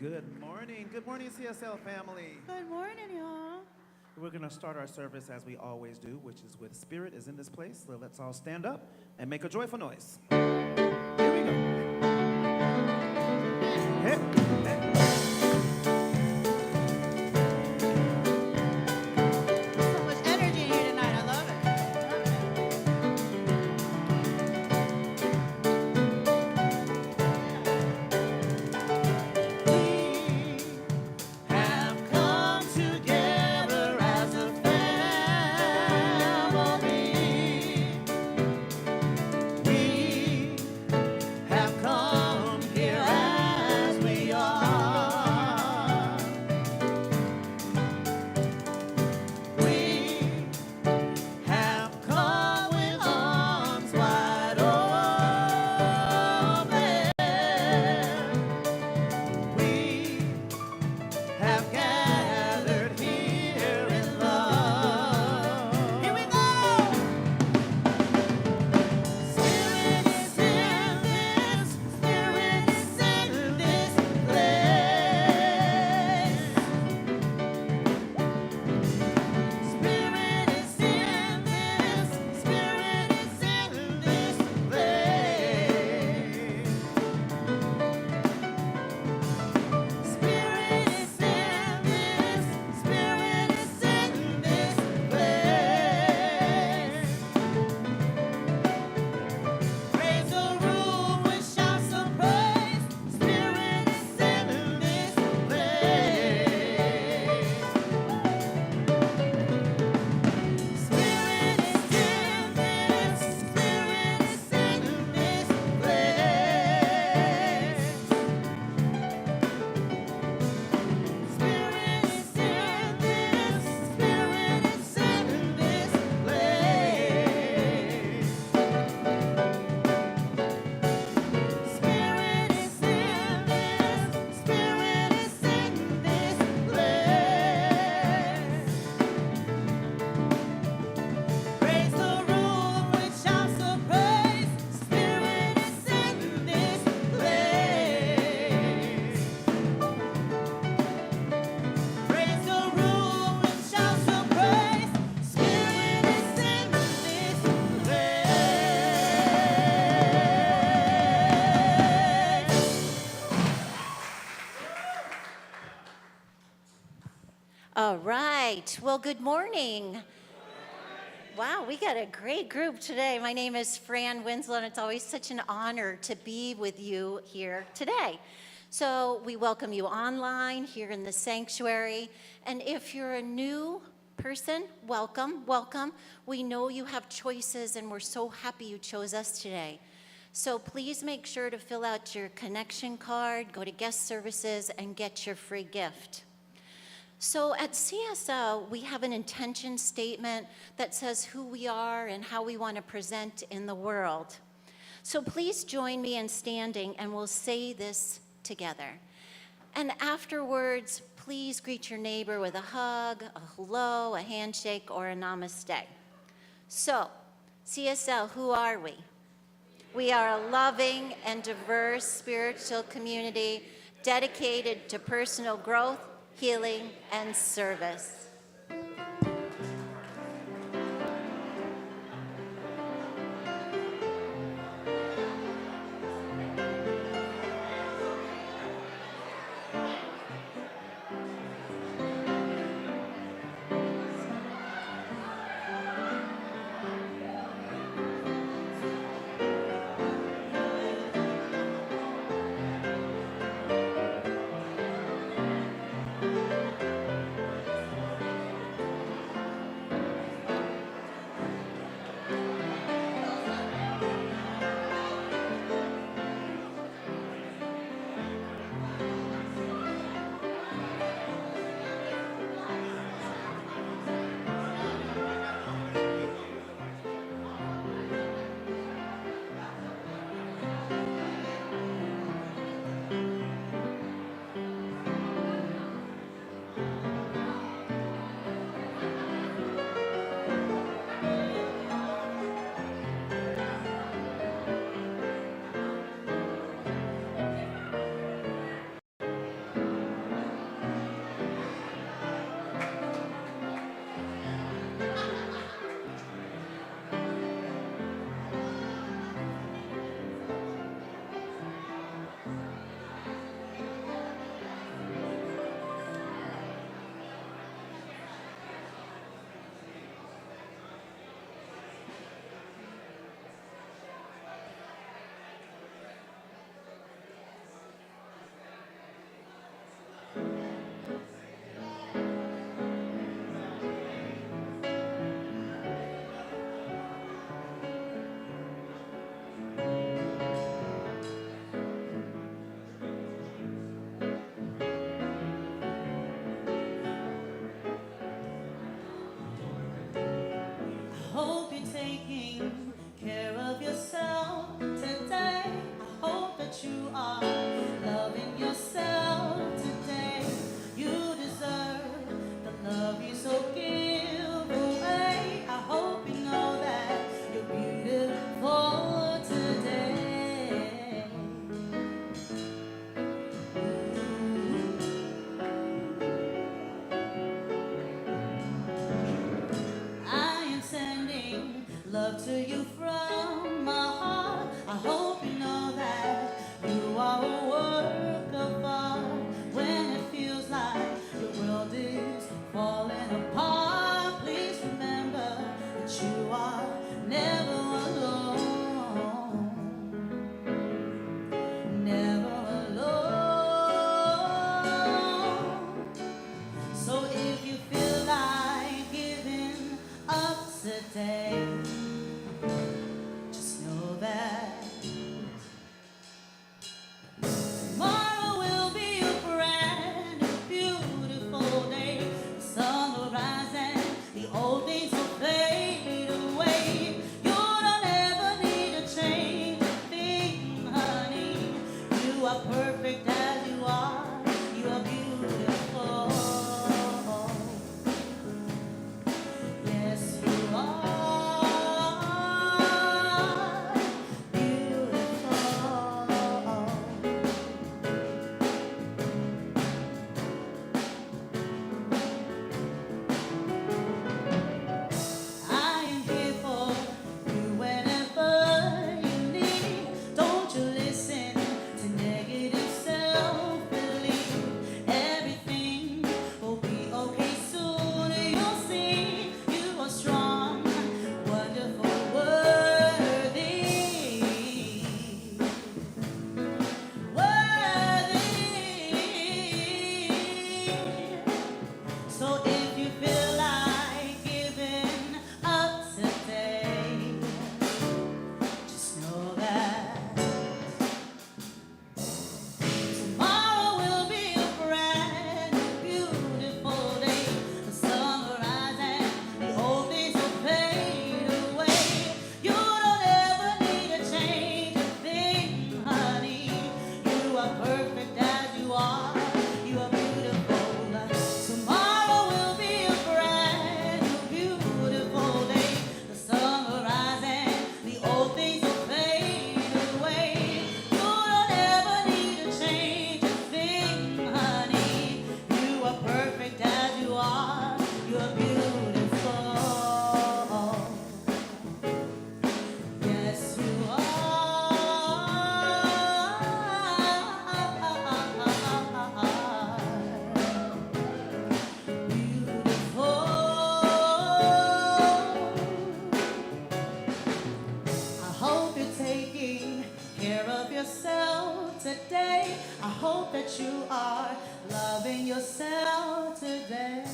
Good morning. Good morning, CSL family. Good morning, y'all. We're going to start our service as we always do, which is with Spirit is in this place. So let's all stand up and make a joyful noise. Here we go. Hey, hey. So much energy here tonight. I love We have come together as a family. We have come here as we are. We have come with arms wide open. We have gathered here in love. Here we go. Spirit is in this. Spirit is in this place. Spirit is in this. Spirit is in this place. Spirit is in this. Spirit is in this place. Praise the room with shouts of praise. Spirit is in this place. Spirit is in this. Spirit is in this place. Spirit is in this. Spirit is in this place. Spirit is in this. Spirit is in this place. Praise the room with shouts of praise. Spirit is in this place. Praise the room with shouts of praise. Spirit is in this place. All right. Well, good morning. Wow, we got a great group today. My name is Fran Winslow, and it's always such an honor to be with you here today. So we welcome you online here in the sanctuary. And if you're a new person, welcome, welcome. We know you have choices, and we're so happy you chose us today. So please make sure to fill out your connection card, go to guest services, and get your free gift. So at CSL, we have an intention statement that says who we are and how we want to present in the world. So please join me in standing, and we'll say this together. And afterwards, please greet your neighbor with a hug, a hello, a handshake, or a namaste. So, CSL, who are we? We are a loving and diverse spiritual community dedicated to personal growth, healing, and service. taking care of yourself today. I hope that you are loving yourself today. You deserve the love you so give away. I hope you know that you're beautiful today. I am sending love to you from my heart. I hope you know that you are a work of art. When it feels like your world is falling apart, please remember that you are never alone. Never alone. So if you feel like giving up today, just know that tomorrow will be a brand new beautiful day. The sun will rise and the old things will fade away. You don't ever need to change a thing, honey. You are perfect as you are. You are beautiful. Yes, you are beautiful. I am here for you whenever you need. Don't you listen to negative self-belief. Everything will be okay soon. You'll see you are strong, wonderful, worthy. So if you feel like giving up today, just know that tomorrow will be a brand new beautiful day. The sun will rise and the old things will fade away. You don't ever need to change a thing, honey. You are perfect as you are. You are beautiful. Tomorrow will be a brand new beautiful day. The sun will rise and the old things will fade away. You don't ever need to change a thing, honey. You are perfect as you are. You are beautiful. Yes, you are beautiful. I hope you're taking care of yourself today. I hope that you are loving yourself today.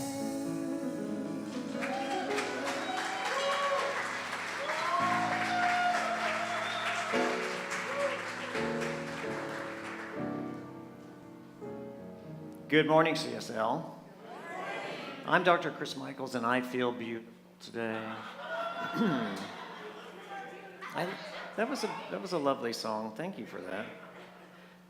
Good morning, CSL. I'm Dr. Chris Michaels, and I feel beautiful today. That was a lovely song. Thank you for that.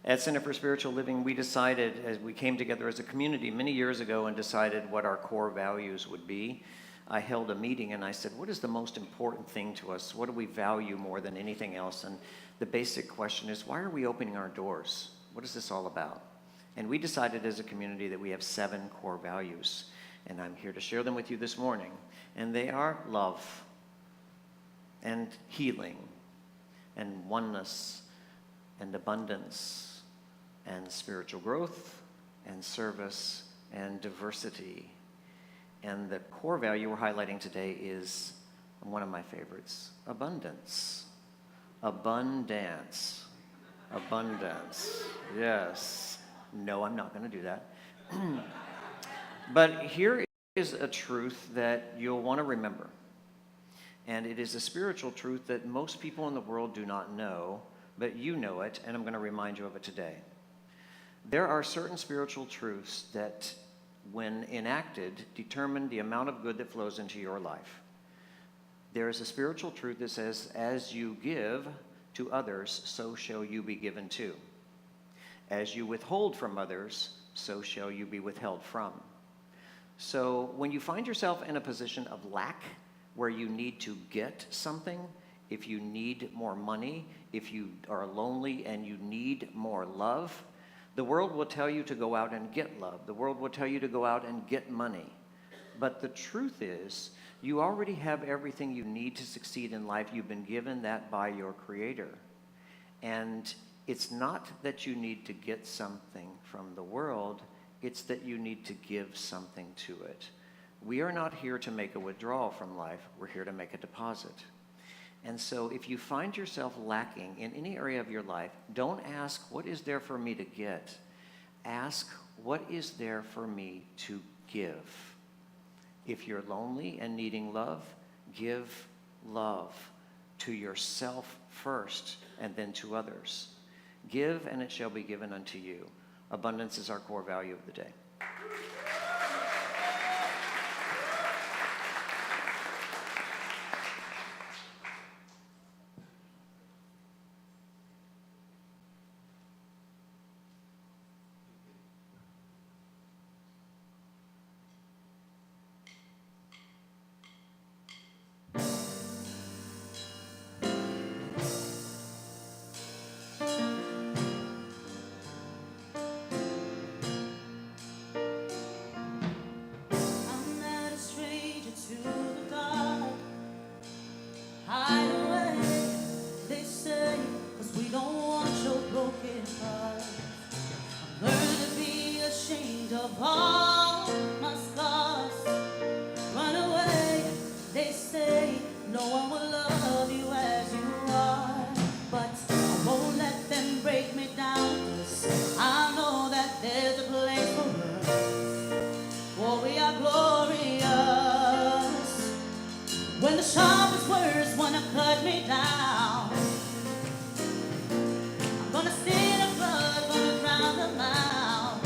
At Center for Spiritual Living, we decided, as we came together as a community many years ago and decided what our core values would be. I held a meeting and I said, what is the most important thing to us? What do we value more than anything else? And the basic question is, why are we opening our doors? What is this all about? And we decided as a community that we have 7 core values. And I'm here to share them with you this morning. And they are love, and healing, and oneness, and abundance, and spiritual growth, and service, and diversity. And the core value we're highlighting today is one of my favorites, abundance. Abundance. Abundance. Yes. No, I'm not going to do that. But here is a truth that you'll want to remember. And it is a spiritual truth that most people in the world do not know, but you know it, and I'm going to remind you of it today. There are certain spiritual truths that, when enacted, determine the amount of good that flows into your life. There is a spiritual truth that says, as you give to others, so shall you be given to. As you withhold from others, so shall you be withheld from. So when you find yourself in a position of lack, where you need to get something, if you need more money, if you are lonely and you need more love, the world will tell you to go out and get love. The world will tell you to go out and get money. But the truth is, you already have everything you need to succeed in life. You've been given that by your Creator. And it's not that you need to get something from the world, it's that you need to give something to it. We are not here to make a withdrawal from life, we're here to make a deposit. And so if you find yourself lacking in any area of your life, don't ask, what is there for me to get? Ask, what is there for me to give? If you're lonely and needing love, give love to yourself first and then to others. Give and it shall be given unto you. Abundance is our core value of the day. I'm not a stranger to the dark. Hide away, they say, 'cause we don't want your broken heart. Learn to be ashamed of all my scars. Run away, they say, no one will love you as you are. But I won't let them break me down, 'cause I know that there's a place for us. For we are glorious. When the sharpest words wanna cut me down, I'm gonna see the blood, gonna drown them out.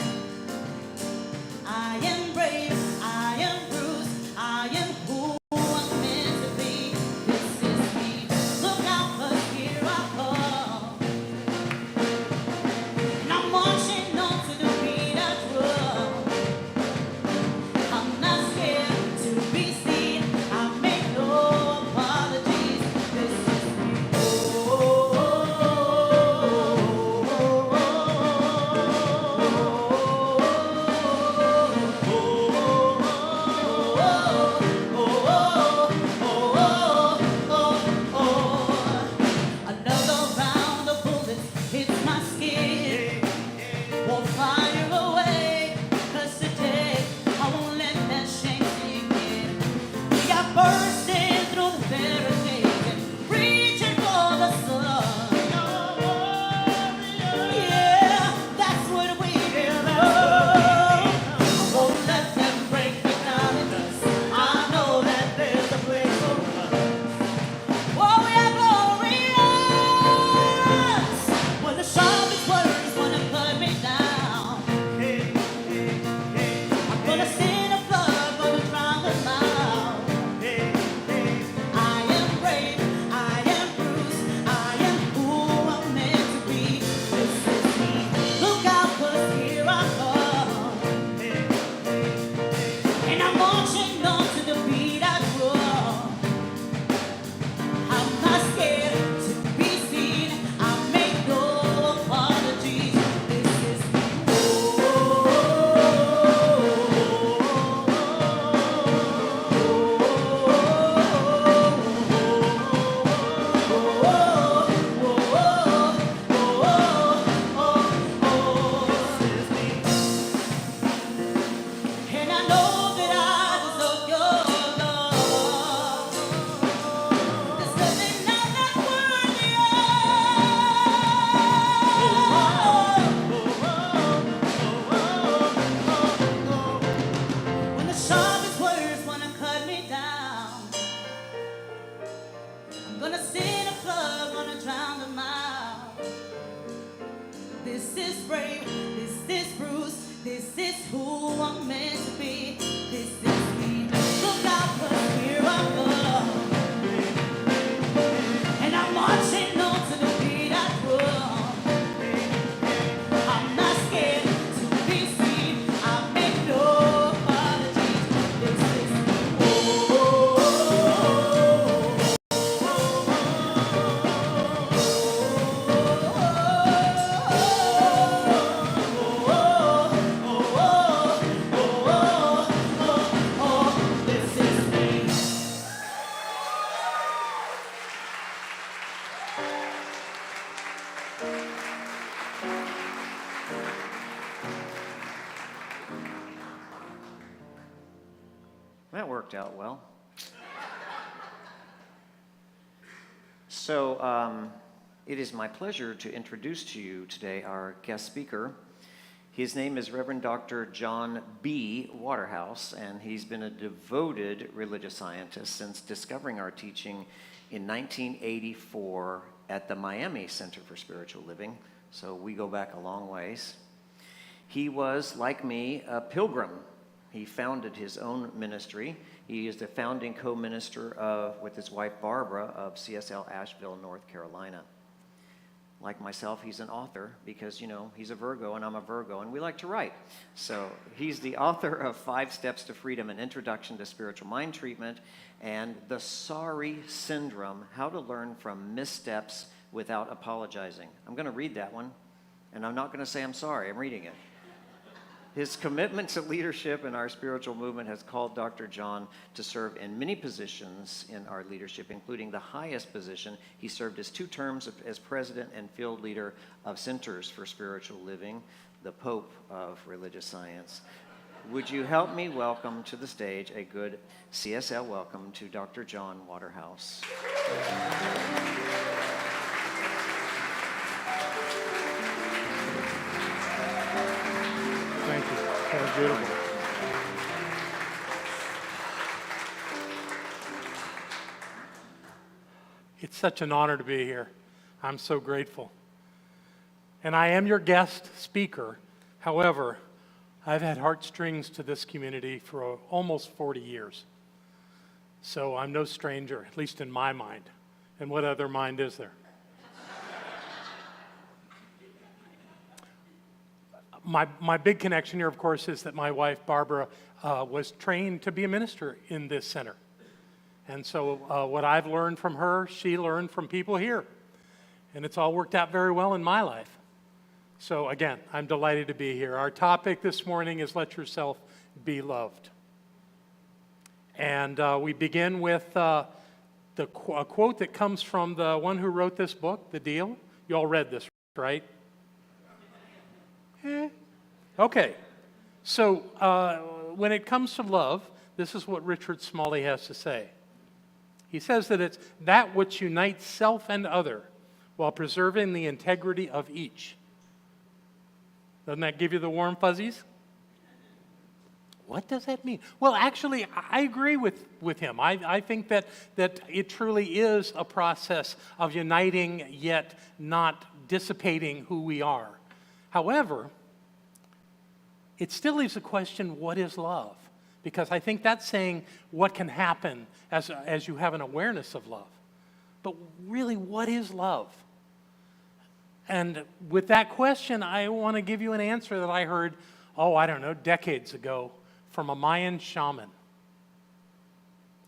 That worked out well. So it is my pleasure to introduce to you today our guest speaker. His name is Reverend Dr. John B. Waterhouse, and he's been a devoted religious scientist since discovering our teaching in 1984 at the Miami Center for Spiritual Living. So we go back a long ways. He was, like me, a pilgrim. He founded his own ministry. He is the founding co-minister with his wife Barbara of CSL Asheville, North Carolina. Like myself, he's an author because, you know, he's a Virgo and I'm a Virgo and we like to write. So he's the author of 5 Steps to Freedom, an Introduction to Spiritual Mind Treatment, and The Sorry Syndrome, How to Learn from Missteps Without Apologizing. I'm going to read that one, and I'm not going to say I'm sorry. I'm reading it. His commitment to leadership in our spiritual movement has called Dr. John to serve in many positions in our leadership, including the highest position. He served as 2 terms as president and field leader of Centers for Spiritual Living, the Pope of Religious Science. Would you help me welcome to the stage a good CSL welcome to Dr. John Waterhouse. Thank you. That was beautiful. It's such an honor to be here. I'm so grateful. And I am your guest speaker. However, I've had heartstrings to this community for almost 40 years. So I'm no stranger, at least in my mind. And what other mind is there? My big connection here, of course, is that my wife, Barbara, was trained to be a minister in this center. And so what I've learned from her, she learned from people here. And it's all worked out very well in my life. So again, I'm delighted to be here. Our topic this morning is Let Yourself Be Loved. And we begin with a quote that comes from the one who wrote this book, The Deal. You all read this, right? Okay, so when it comes to love, this is what Richard Smalley has to say. He says that it's that which unites self and other while preserving the integrity of each. Doesn't that give you the warm fuzzies? What does that mean? Well, actually, I agree with him. I think that it truly is a process of uniting yet not dissipating who we are. However, it still leaves the question, what is love? Because I think that's saying what can happen as you have an awareness of love. But really, what is love? And with that question, I want to give you an answer that I heard, decades ago from a Mayan shaman.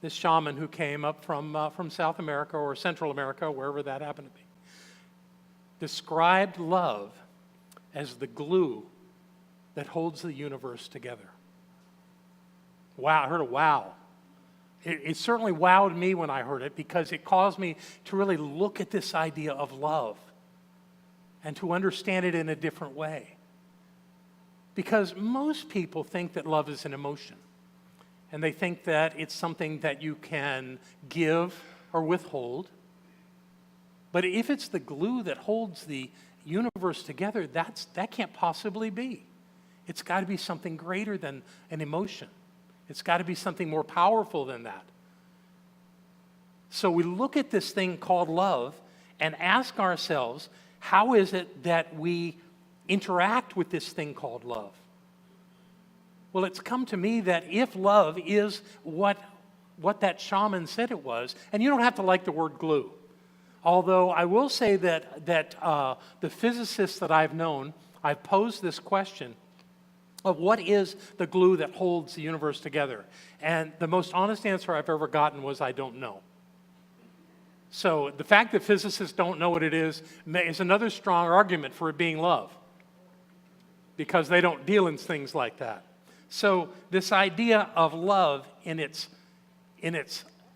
This shaman who came up from South America or Central America, wherever that happened to be, described love as the glue that holds the universe together. Wow, I heard a wow. It certainly wowed me when I heard it because it caused me to really look at this idea of love and to understand it in a different way. Because most people think that love is an emotion, and they think that it's something that you can give or withhold. But if it's the glue that holds the universe together, that can't possibly be. It's got to be something greater than an emotion. It's got to be something more powerful than that. So we look at this thing called love and ask ourselves, how is it that we interact with this thing called love? Well, it's come to me that if love is what that shaman said it was, and you don't have to like the word glue, although I will say that the physicists that I've known, I've posed this question of what is the glue that holds the universe together? And the most honest answer I've ever gotten was, I don't know. So the fact that physicists don't know what it is another strong argument for it being love, because they don't deal in things like that. So this idea of love in its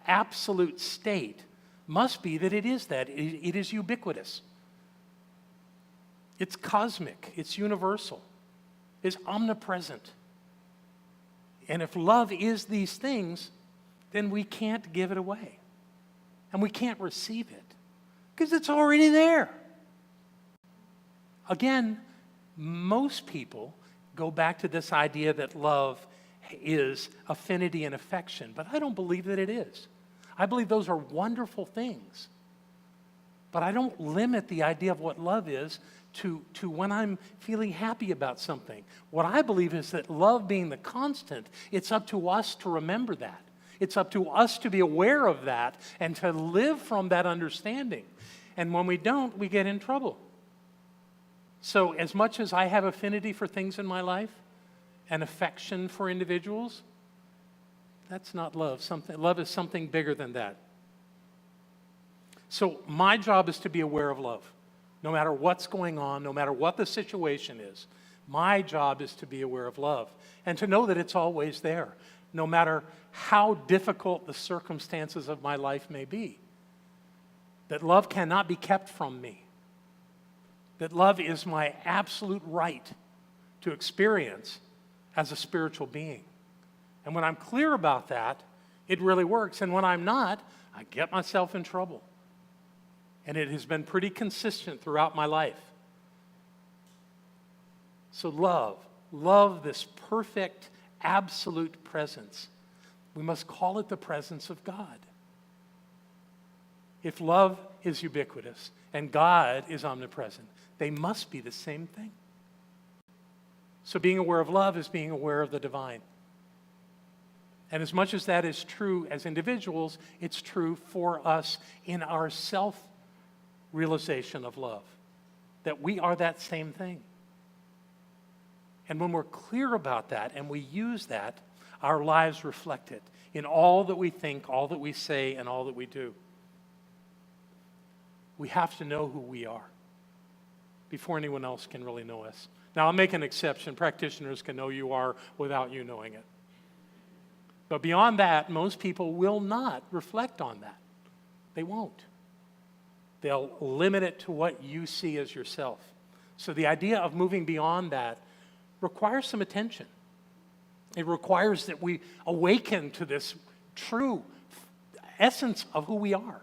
absolute state must be that it is that. It is ubiquitous. It's cosmic. It's universal. Is omnipresent. And if love is these things, then we can't give it away. And we can't receive it because it's already there. Again, most people go back to this idea that love is affinity and affection, but I don't believe that it is. I believe those are wonderful things. But I don't limit the idea of what love is to when I'm feeling happy about something. What I believe is that love being the constant, it's up to us to remember that. It's up to us to be aware of that and to live from that understanding. And when we don't, we get in trouble. So as much as I have affinity for things in my life and affection for individuals, that's not love. Love is something bigger than that. So my job is to be aware of love. No matter what's going on, no matter what the situation is, my job is to be aware of love and to know that it's always there, no matter how difficult the circumstances of my life may be. That love cannot be kept from me. That love is my absolute right to experience as a spiritual being. And when I'm clear about that, it really works. And when I'm not, I get myself in trouble. And it has been pretty consistent throughout my life. So love this perfect, absolute presence. We must call it the presence of God. If love is ubiquitous and God is omnipresent, they must be the same thing. So being aware of love is being aware of the divine. And as much as that is true as individuals, it's true for us in our self-realization of love, that we are that same thing. And when we're clear about that and we use that, our lives reflect it in all that we think, all that we say, and all that we do. We have to know who we are before anyone else can really know us. Now, I'll make an exception. Practitioners can know you are without you knowing it. But beyond that, most people will not reflect on that. They won't. They'll limit it to what you see as yourself. So the idea of moving beyond that requires some attention. It requires that we awaken to this true essence of who we are.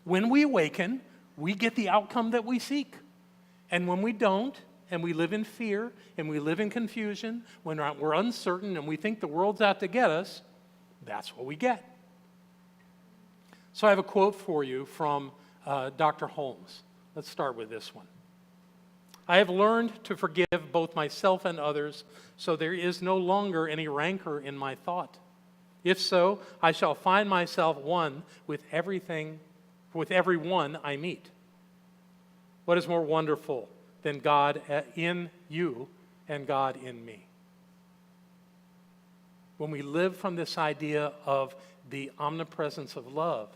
When we awaken, we get the outcome that we seek. And when we don't, and we live in fear, and we live in confusion, when we're uncertain and we think the world's out to get us, that's what we get. So I have a quote for you from Dr. Holmes. Let's start with this one. I have learned to forgive both myself and others, so there is no longer any rancor in my thought. If so, I shall find myself one with everyone I meet. What is more wonderful than God in you and God in me? When we live from this idea of the omnipresence of love,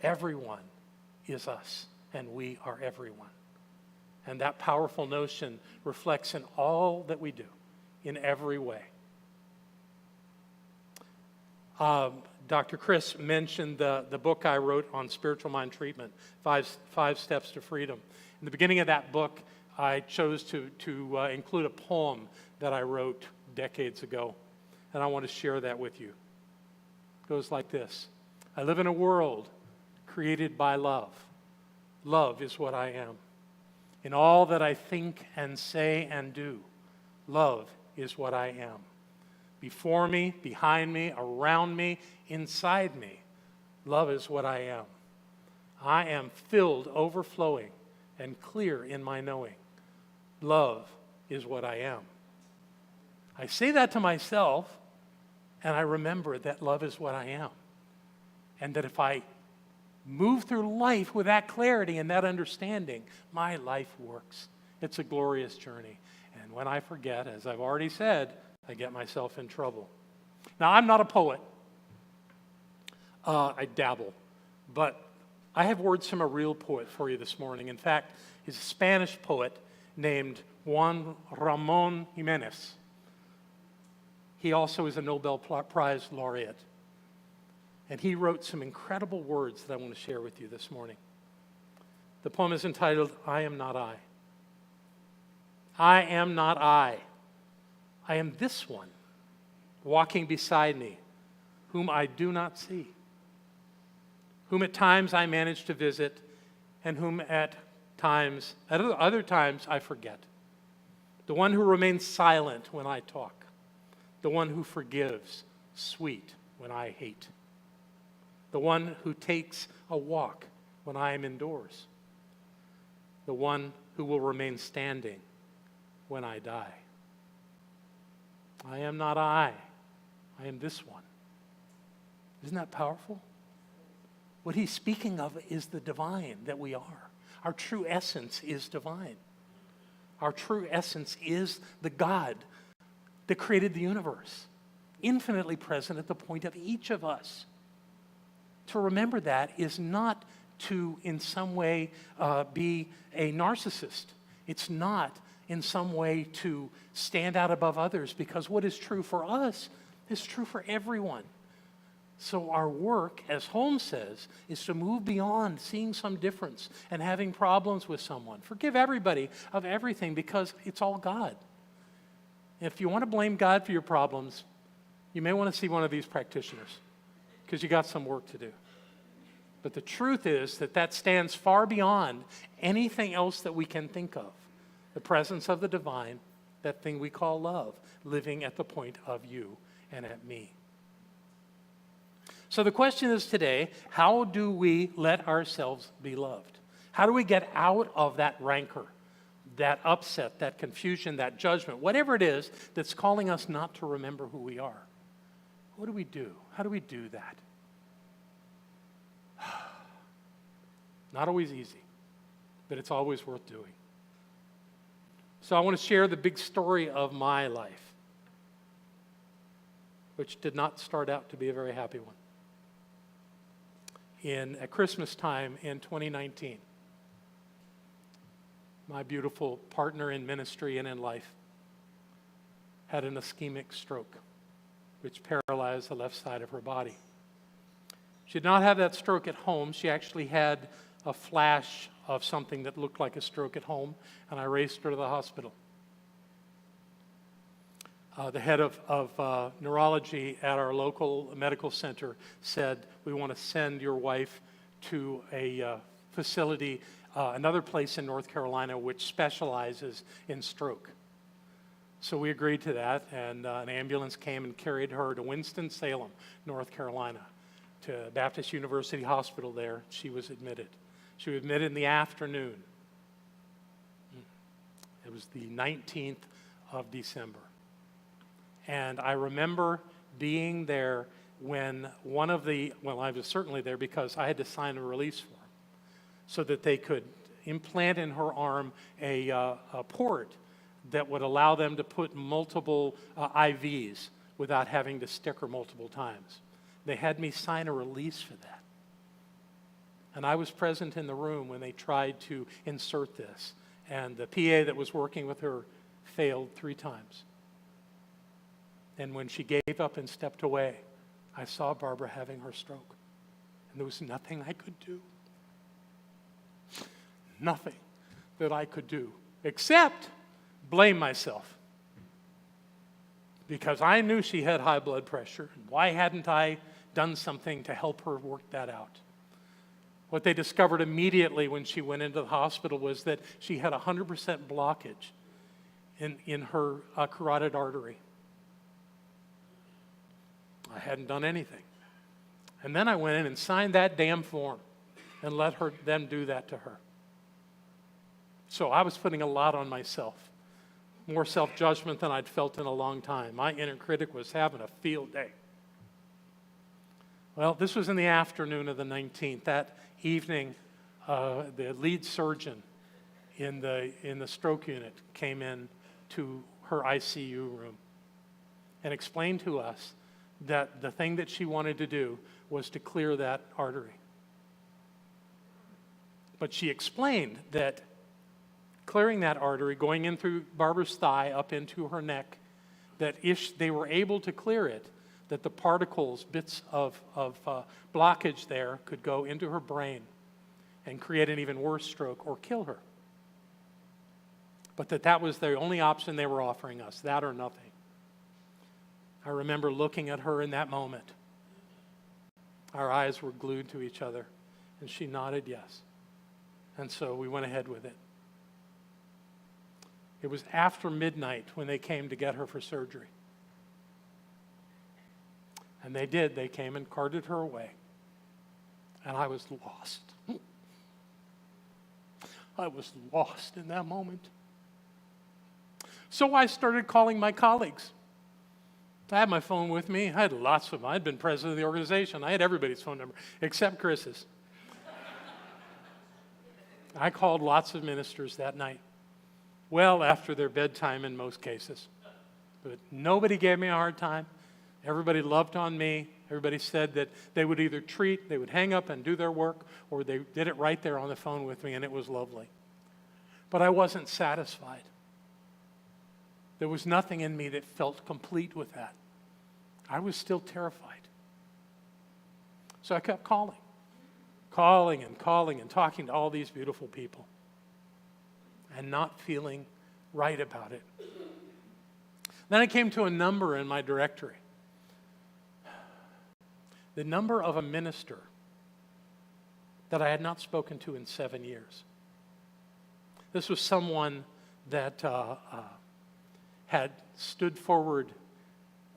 everyone is us, and we are everyone. And that powerful notion reflects in all that we do, in every way. Dr. Chris mentioned the book I wrote on spiritual mind treatment, Five Steps to Freedom. In the beginning of that book, I chose to include a poem that I wrote decades ago, and I want to share that with you. It goes like this. I live in a world created by love. Love is what I am. In all that I think and say and do, love is what I am. Before me, behind me, around me, inside me, love is what I am. I am filled, overflowing, and clear in my knowing. Love is what I am. I say that to myself, and I remember that love is what I am. And that if I move through life with that clarity and that understanding, my life works. It's a glorious journey. And when I forget, as I've already said, I get myself in trouble. Now, I'm not a poet. I dabble. But I have words from a real poet for you this morning. In fact, he's a Spanish poet named Juan Ramón Jiménez. He also is a Nobel Prize laureate. And he wrote some incredible words that I want to share with you this morning. The poem is entitled, I Am Not I. I am not I. I am this one. walking beside me, whom I do not see, whom at times I manage to visit, and whom at other times I forget. The one who remains silent when I talk, the one who forgives, sweet when I hate, the one who takes a walk when I am indoors, the one who will remain standing when I die. I am not I am this one. Isn't that powerful? What he's speaking of is the divine that we are. Our true essence is divine. Our true essence is the God that created the universe, infinitely present at the point of each of us. To remember that is not to, in some way, be a narcissist. It's not, in some way, to stand out above others, because what is true for us is true for everyone. So our work, as Holmes says, is to move beyond seeing some difference and having problems with someone. Forgive everybody of everything, because it's all God. If you want to blame God for your problems, you may want to see one of these practitioners, because you got some work to do. But the truth is that stands far beyond anything else that we can think of. The presence of the divine, that thing we call love, living at the point of you and at me. So the question is today, how do we let ourselves be loved? How do we get out of that rancor, that upset, that confusion, that judgment, whatever it is that's calling us not to remember who we are? What do we do? How do we do that? Not always easy, but it's always worth doing. So I want to share the big story of my life, which did not start out to be a very happy one. At Christmas time in 2019, my beautiful partner in ministry and in life had an ischemic stroke, which paralyzed the left side of her body. She did not have that stroke at home. She actually had a flash of something that looked like a stroke at home, and I raced her to the hospital. The head of neurology at our local medical center said, we want to send your wife to a facility, another place in North Carolina which specializes in stroke. So we agreed to that, and an ambulance came and carried her to Winston-Salem, North Carolina, to Baptist University Hospital there. She was admitted. She was admitted in the afternoon. It was the 19th of December. And I remember being there when I was certainly there because I had to sign a release form so that they could implant in her arm a port that would allow them to put multiple IVs without having to stick her multiple times. They had me sign a release for that. And I was present in the room when they tried to insert this. And the PA that was working with her failed 3 times. And when she gave up and stepped away, I saw Barbara having her stroke. And there was nothing I could do. Nothing that I could do except blame myself. Because I knew she had high blood pressure. Why hadn't I done something to help her work that out? What they discovered immediately when she went into the hospital was that she had 100% blockage in her carotid artery. I hadn't done anything. And then I went in and signed that damn form and let them do that to her. So I was putting a lot on myself, more self-judgment than I'd felt in a long time. My inner critic was having a field day. Well, this was in the afternoon of the 19th. That evening, the lead surgeon in the stroke unit came in to her ICU room and explained to us that the thing that she wanted to do was to clear that artery. But she explained that clearing that artery, going in through Barbara's thigh up into her neck, that if they were able to clear it, that the particles, bits of blockage there could go into her brain and create an even worse stroke or kill her. But that was the only option they were offering us, that or nothing. I remember looking at her in that moment. Our eyes were glued to each other, and she nodded yes. And so we went ahead with it. It was after midnight when they came to get her for surgery. And they did. They came and carted her away. And I was lost. I was lost in that moment. So I started calling my colleagues. I had my phone with me. I had lots of them. I had been president of the organization. I had everybody's phone number except Chris's. I called lots of ministers that night, well after their bedtime in most cases. But nobody gave me a hard time. Everybody loved on me. Everybody said that they would either they would hang up and do their work, or they did it right there on the phone with me, and it was lovely. But I wasn't satisfied. There was nothing in me that felt complete with that. I was still terrified. So I kept calling and talking to all these beautiful people and not feeling right about it. Then I came to a number in my directory. The number of a minister that I had not spoken to in 7 years. This was someone that had stood forward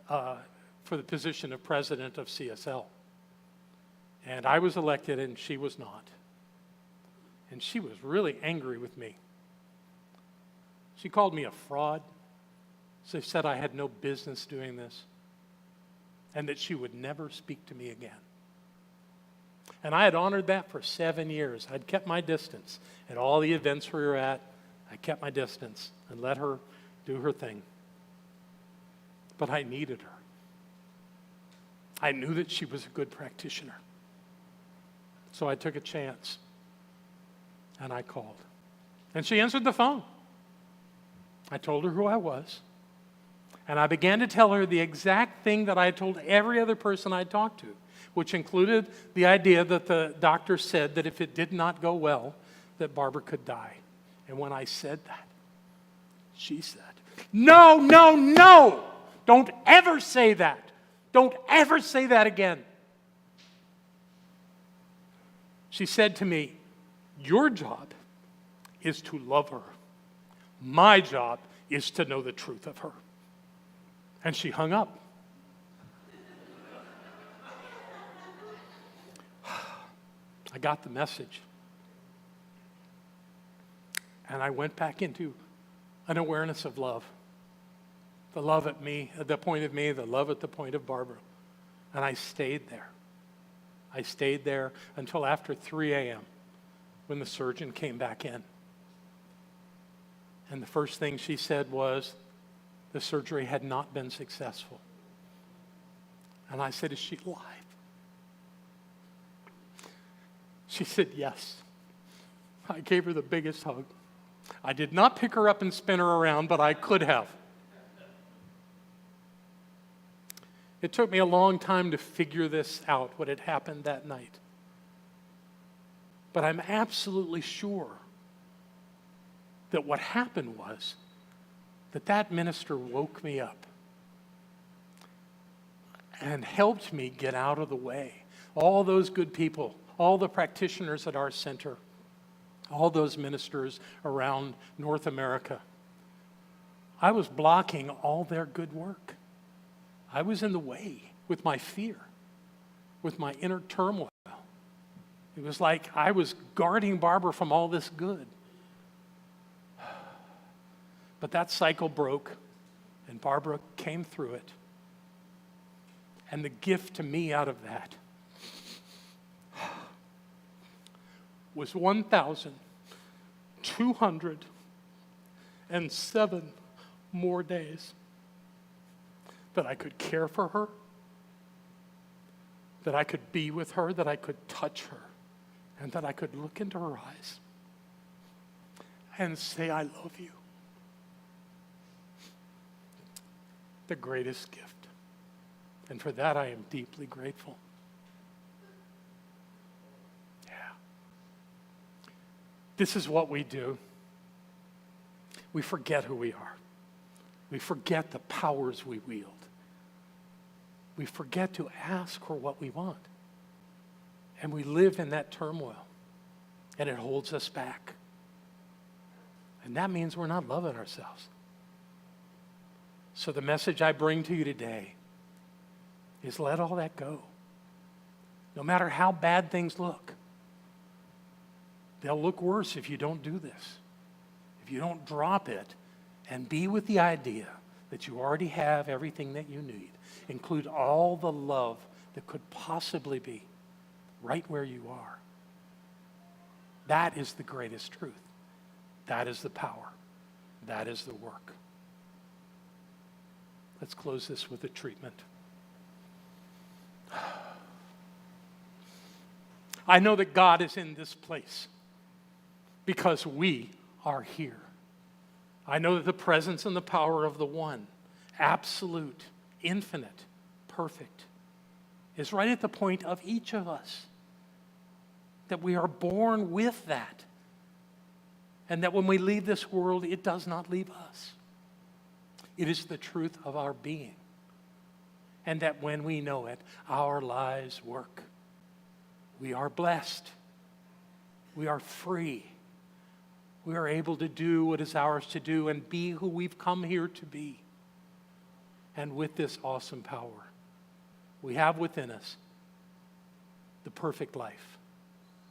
for the position of president of CSL. And I was elected and she was not. And she was really angry with me. She called me a fraud. She said I had no business doing this, and that she would never speak to me again. And I had honored that for 7 years. I'd kept my distance. At all the events we were at, I kept my distance and let her do her thing. But I needed her. I knew that she was a good practitioner. So I took a chance, and I called. And she answered the phone. I told her who I was. And I began to tell her the exact thing that I had told every other person I talked to, which included the idea that the doctor said that if it did not go well, that Barbara could die. And when I said that, she said, "No, no, no! Don't ever say that. Don't ever say that again." She said to me, "Your job is to love her. My job is to know the truth of her." And she hung up. I got the message. And I went back into an awareness of love. The love at me, at the point of me, the love at the point of Barbara. And I stayed there. I stayed there until after 3 a.m. when the surgeon came back in. And the first thing she said was, the surgery had not been successful. And I said, "Is she alive?" She said, "Yes." I gave her the biggest hug. I did not pick her up and spin her around, but I could have. It took me a long time to figure this out, what had happened that night. But I'm absolutely sure that what happened was that minister woke me up and helped me get out of the way. All those good people, all the practitioners at our center, all those ministers around North America, I was blocking all their good work. I was in the way with my fear, with my inner turmoil. It was like I was guarding Barbara from all this good. But that cycle broke, and Barbara came through it. And the gift to me out of that was 1,207 more days that I could care for her, that I could be with her, that I could touch her, and that I could look into her eyes and say, "I love you." The greatest gift. And for that, I am deeply grateful. Yeah. This is what we do. We forget who we are. We forget the powers we wield. we forget to ask for what we want. And we live in that turmoil, and it holds us back. And that means we're not loving ourselves. So the message I bring to you today is let all that go. No matter how bad things look, they'll look worse if you don't do this. If you don't drop it and be with the idea that you already have everything that you need, include all the love that could possibly be right where you are. That is the greatest truth. That is the power. That is the work. Let's close this with a treatment. I know that God is in this place because we are here. I know that the presence and the power of the one, absolute, infinite, perfect, is right at the point of each of us. That we are born with that. And that when we leave this world, it does not leave us. It is the truth of our being. And that when we know it, our lives work. We are blessed. We are free. We are able to do what is ours to do and be who we've come here to be. And with this awesome power, we have within us the perfect life,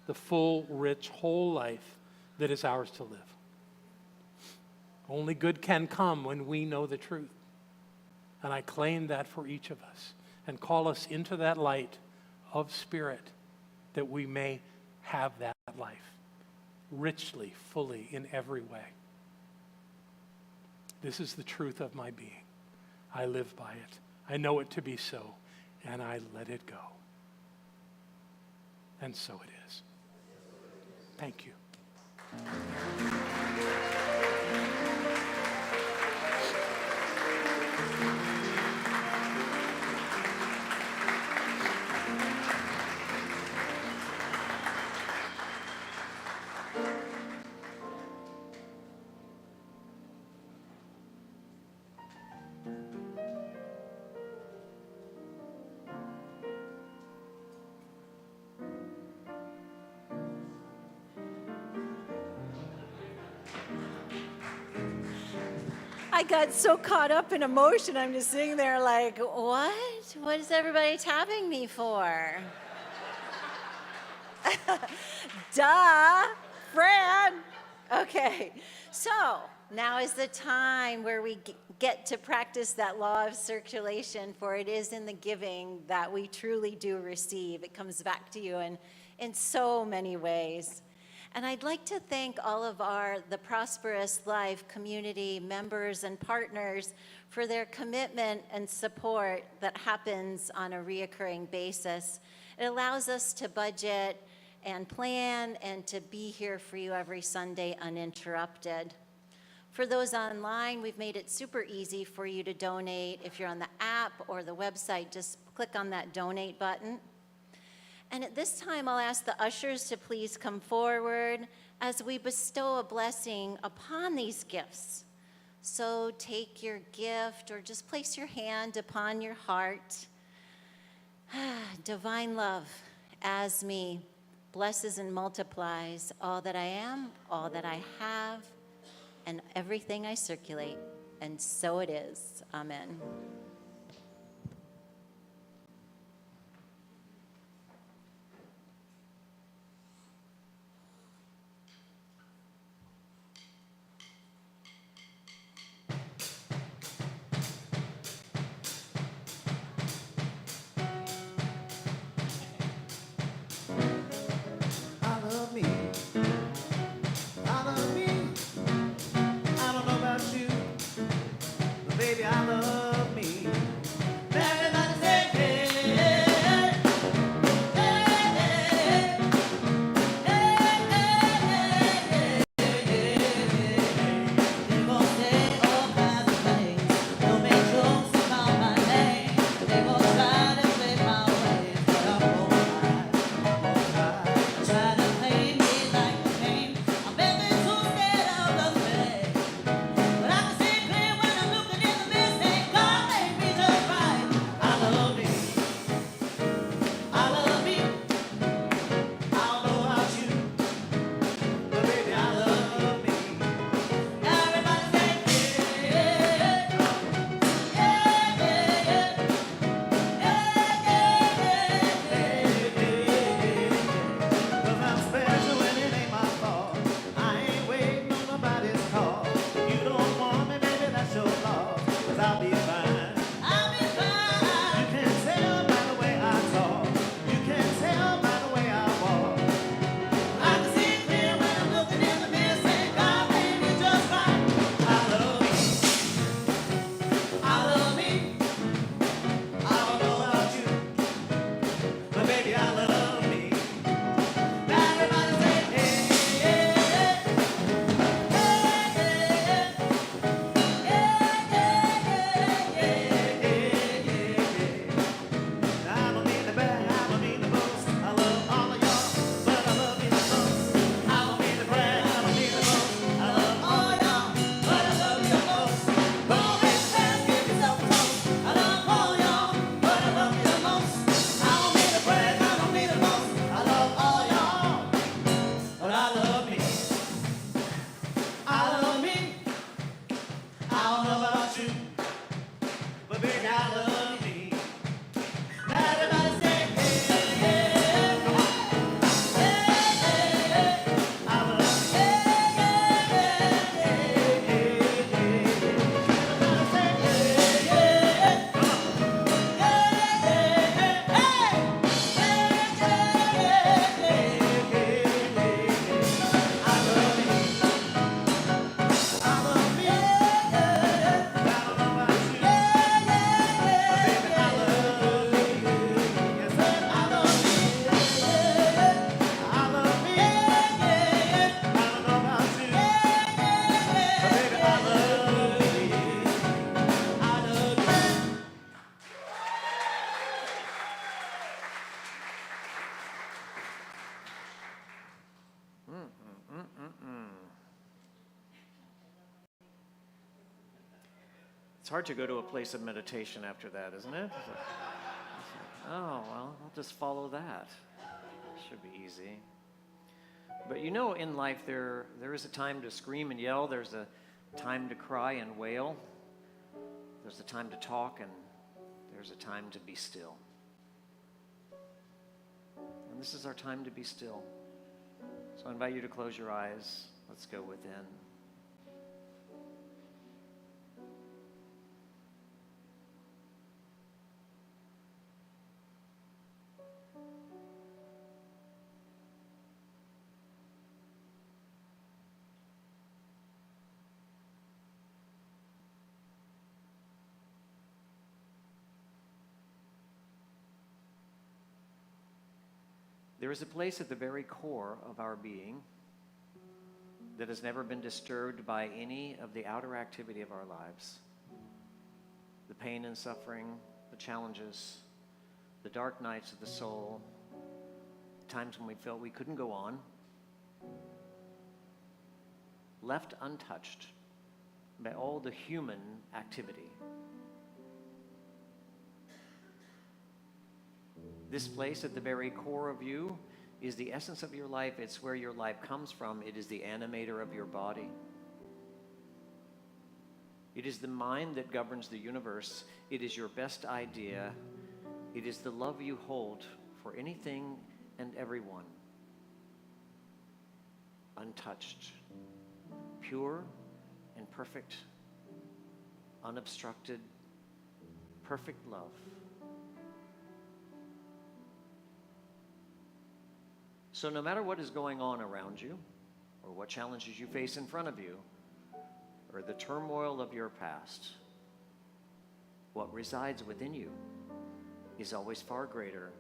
the full, rich, whole life that is ours to live. Only good can come when we know the truth. And I claim that for each of us and call us into that light of spirit that we may have that life richly, fully, in every way. This is the truth of my being. I live by it. I know it to be so, and I let it go. And so it is. Thank you. I got so caught up in emotion, I'm just sitting there like, what? What is everybody tapping me for? Duh, Fran. Okay, so now is the time where we get to practice that law of circulation, for it is in the giving that we truly do receive. It comes back to you in so many ways. And I'd like to thank all of the Prosperous Life community members and partners for their commitment and support that happens on a reoccurring basis. It allows us to budget and plan and to be here for you every Sunday uninterrupted. For those online, we've made it super easy for you to donate. If you're on the app or the website, just click on that donate button. And at this time, I'll ask the ushers to please come forward as we bestow a blessing upon these gifts. So take your gift or just place your hand upon your heart. Divine love, as me, blesses and multiplies all that I am, all that I have, and everything I circulate. And so it is. Amen. I love me. I love me. I don't know about you, but baby, I love me. I love me. Everybody say, hey, hey, I love me. It's hard to go to a place of meditation after that, isn't it? Oh, well, I'll just follow that. Should be easy. But you know, in life, there is a time to scream and yell. There's a time to cry and wail. There's a time to talk, and there's a time to be still. And this is our time to be still. So I invite you to close your eyes. Let's go within. There is a place at the very core of our being that has never been disturbed by any of the outer activity of our lives. The pain and suffering, the challenges, the dark nights of the soul, times when we felt we couldn't go on, left untouched by all the human activity. This place at the very core of you is the essence of your life. It's where your life comes from. It is the animator of your body. It is the mind that governs the universe. It is your best idea. It is the love you hold for anything and everyone. Untouched, pure and perfect, unobstructed, perfect love. So no matter what is going on around you, or what challenges you face in front of you, or the turmoil of your past, what resides within you is always far greater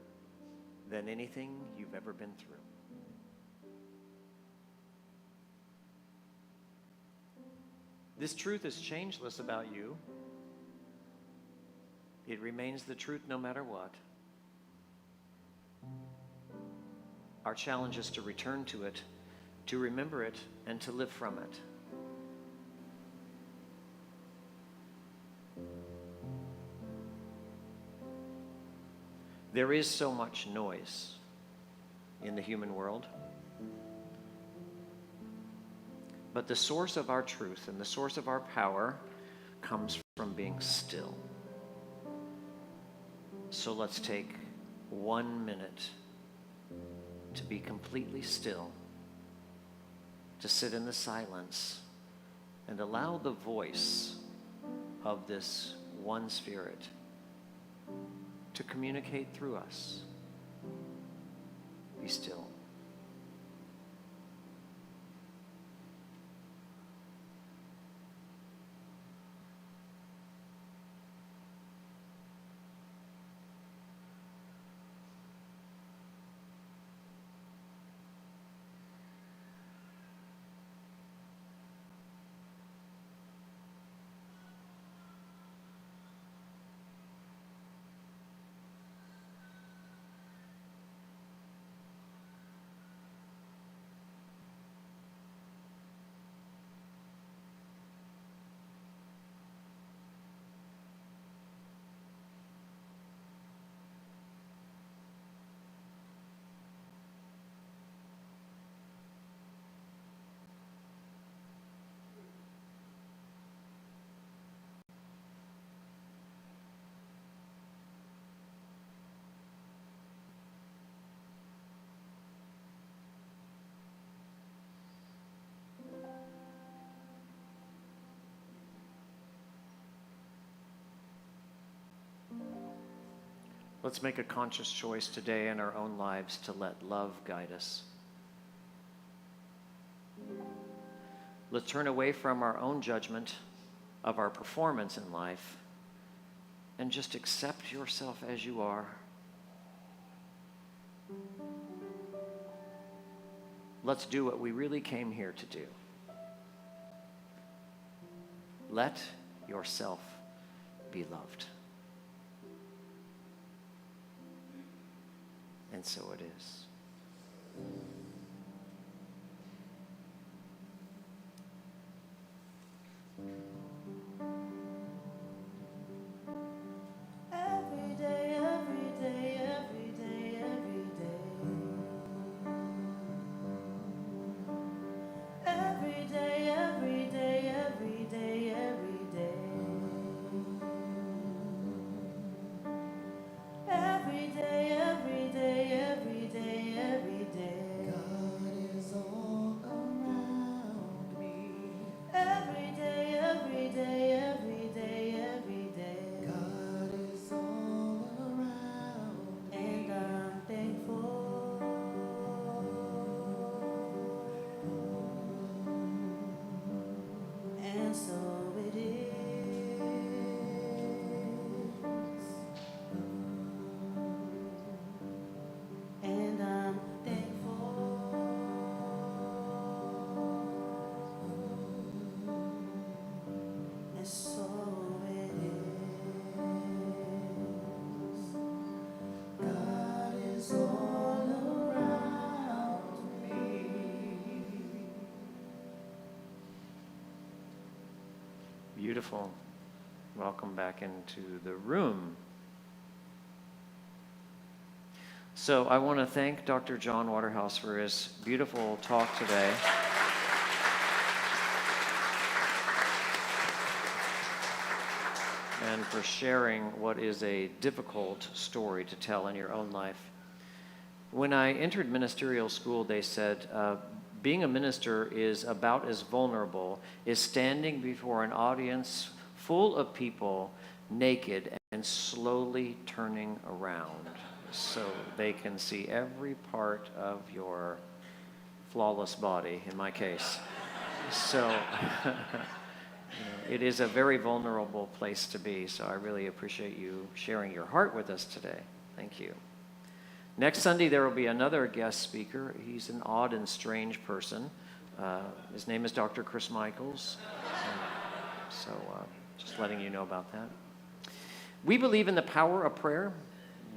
than anything you've ever been through. This truth is changeless about you. It remains the truth no matter what. Our challenge is to return to it, to remember it, and to live from it. There is so much noise in the human world, but the source of our truth and the source of our power comes from being still. So let's take 1 minute to be completely still, to sit in the silence and allow the voice of this one Spirit to communicate through us. Be still. Let's make a conscious choice today in our own lives to let love guide us. Let's turn away from our own judgment of our performance in life and just accept yourself as you are. Let's do what we really came here to do. Let yourself be loved. And so it is. Every day, every day, every day, every day. Every day, every day, every day, every day. Every day, every day, every day, every day. God is all around me. Every day, every day, every day, every day. God is all around me. And I'm thankful. And so it is. And I'm thankful. And so it is. God is all around me. Beautiful. Welcome back into the room. So I want to thank Dr. John Waterhouse for his beautiful talk today. And for sharing what is a difficult story to tell in your own life. When I entered ministerial school, they said, being a minister is about as vulnerable as standing before an audience full of people, naked, and slowly turning around so they can see every part of your flawless body, in my case. So it is a very vulnerable place to be, so I really appreciate you sharing your heart with us today. Thank you. Next Sunday, there will be another guest speaker. He's an odd and strange person. His name is Dr. Chris Michaels. So just letting you know about that. We believe in the power of prayer.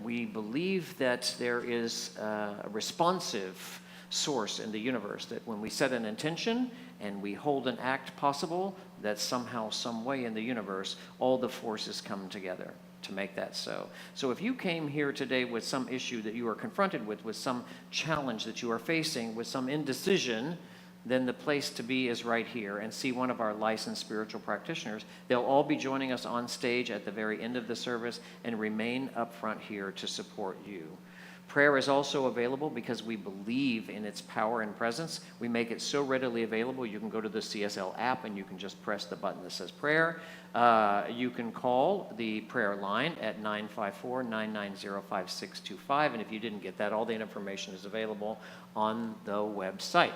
We believe that there is a responsive source in the universe, that when we set an intention and we hold an act possible, that somehow, some way in the universe, all the forces come together to make that so. So if you came here today with some issue that you are confronted with some challenge that you are facing, with some indecision, then the place to be is right here, and see one of our licensed spiritual practitioners. They'll all be joining us on stage at the very end of the service and remain up front here to support you. Prayer is also available because we believe in its power and presence. We make it so readily available. You can go to the CSL app and you can just press the button that says prayer. You can call the prayer line at 954-990-5625. And if you didn't get that, all the information is available on the website.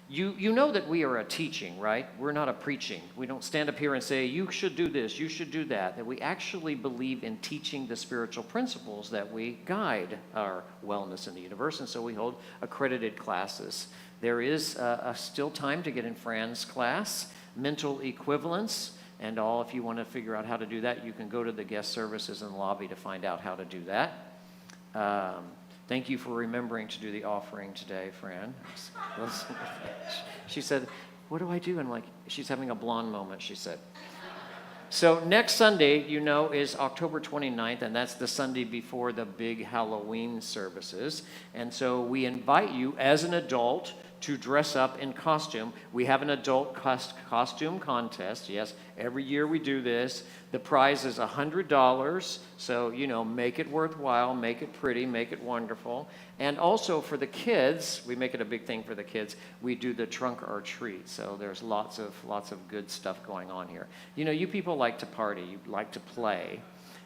You know that we are a teaching, right? We're not a preaching. We don't stand up here and say, you should do this, you should do that. That we actually believe in teaching the spiritual principles that we guide our wellness in the universe, and so we hold accredited classes. There is still time to get in Fran's class, mental equivalence, and all. If you want to figure out how to do that, you can go to the guest services in the lobby to find out how to do that. Thank you for remembering to do the offering today, Fran. She said, what do I do? And like, she's having a blonde moment, she said. So next Sunday, you know, is October 29th, and that's the Sunday before the big Halloween services. And so we invite you as an adult to dress up in costume. We have an adult costume contest. Yes, every year we do this. The prize is $100. So, you know, make it worthwhile, make it pretty, make it wonderful. And also for the kids, we make it a big thing for the kids. We do the trunk or treat. So there's lots of good stuff going on here. You know, you people like to party, you like to play,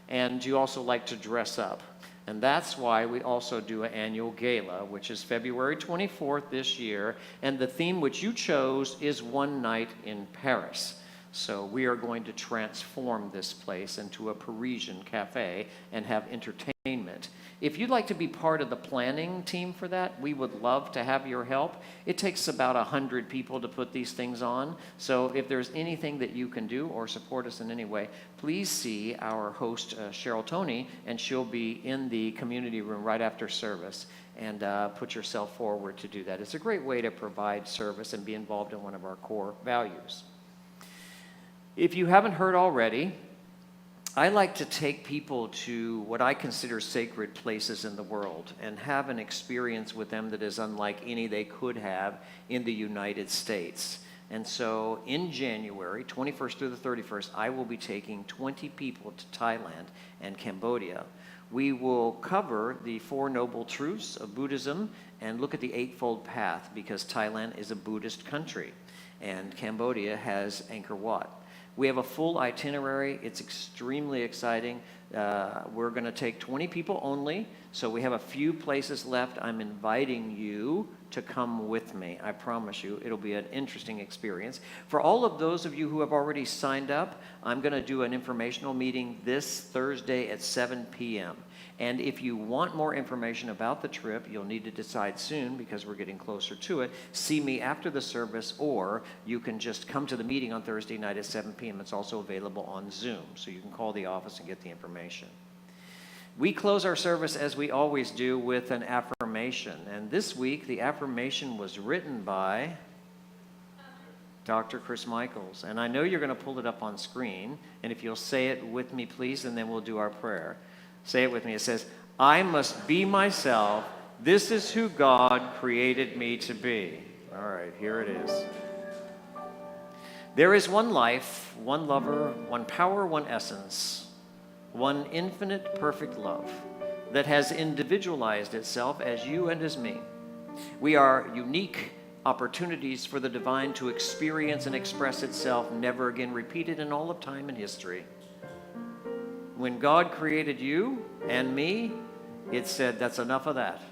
and you also like to dress up. And that's why we also do an annual gala, which is February 24th this year. And the theme which you chose is One Night in Paris. So we are going to transform this place into a Parisian cafe and have entertainment. If you'd like to be part of the planning team for that, we would love to have your help. It takes about 100 people to put these things on. So if there's anything that you can do or support us in any way, please see our host, Cheryl Toney, and she'll be in the community room right after service. And put yourself forward to do that. It's a great way to provide service and be involved in one of our core values. If you haven't heard already, I like to take people to what I consider sacred places in the world and have an experience with them that is unlike any they could have in the United States. And so in January, 21st through the 31st, I will be taking 20 people to Thailand and Cambodia. We will cover the Four Noble Truths of Buddhism and look at the Eightfold Path, because Thailand is a Buddhist country and Cambodia has Angkor Wat. We have a full itinerary. It's extremely exciting. We're going to take 20 people only, so we have a few places left. I'm inviting you to come with me. I promise you, it'll be an interesting experience. For all of those of you who have already signed up, I'm going to do an informational meeting this Thursday at 7 p.m. And if you want more information about the trip, you'll need to decide soon because we're getting closer to it. See me after the service, or you can just come to the meeting on Thursday night at 7 p.m. It's also available on Zoom, so you can call the office and get the information. We close our service, as we always do, with an affirmation. And this week, the affirmation was written by Dr. Chris Michaels. And I know you're going to pull it up on screen. And if you'll say it with me, please, and then we'll do our prayer. Say it with me. It says, I must be myself. This is who God created me to be. All right, here it is. There is one life, one lover, one power, one essence, one infinite perfect love that has individualized itself as you and as me. We are unique opportunities for the divine to experience and express itself, never again repeated in all of time and history. When God created you and me, it said, that's enough of that.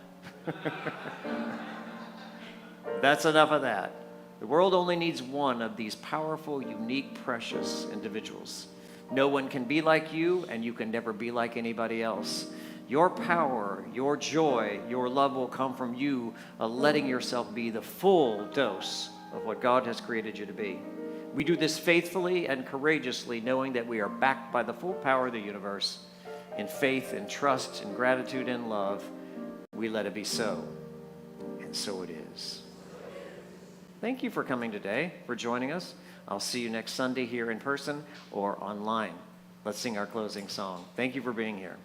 That's enough of that. The world only needs one of these powerful, unique, precious individuals. No one can be like you, and you can never be like anybody else. Your power, your joy, your love will come from you letting yourself be the full dose of what God has created you to be. We do this faithfully and courageously, knowing that we are backed by the full power of the universe. In faith and trust and gratitude and love, we let it be so. And so it is. Thank you for coming today, for joining us. I'll see you next Sunday here in person or online. Let's sing our closing song. Thank you for being here.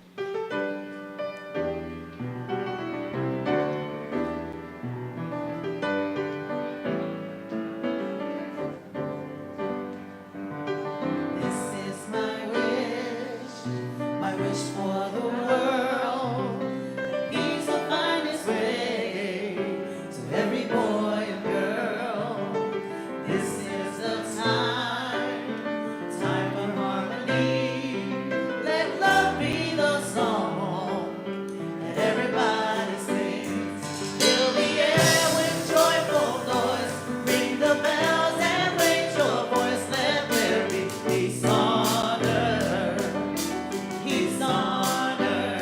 He's honored.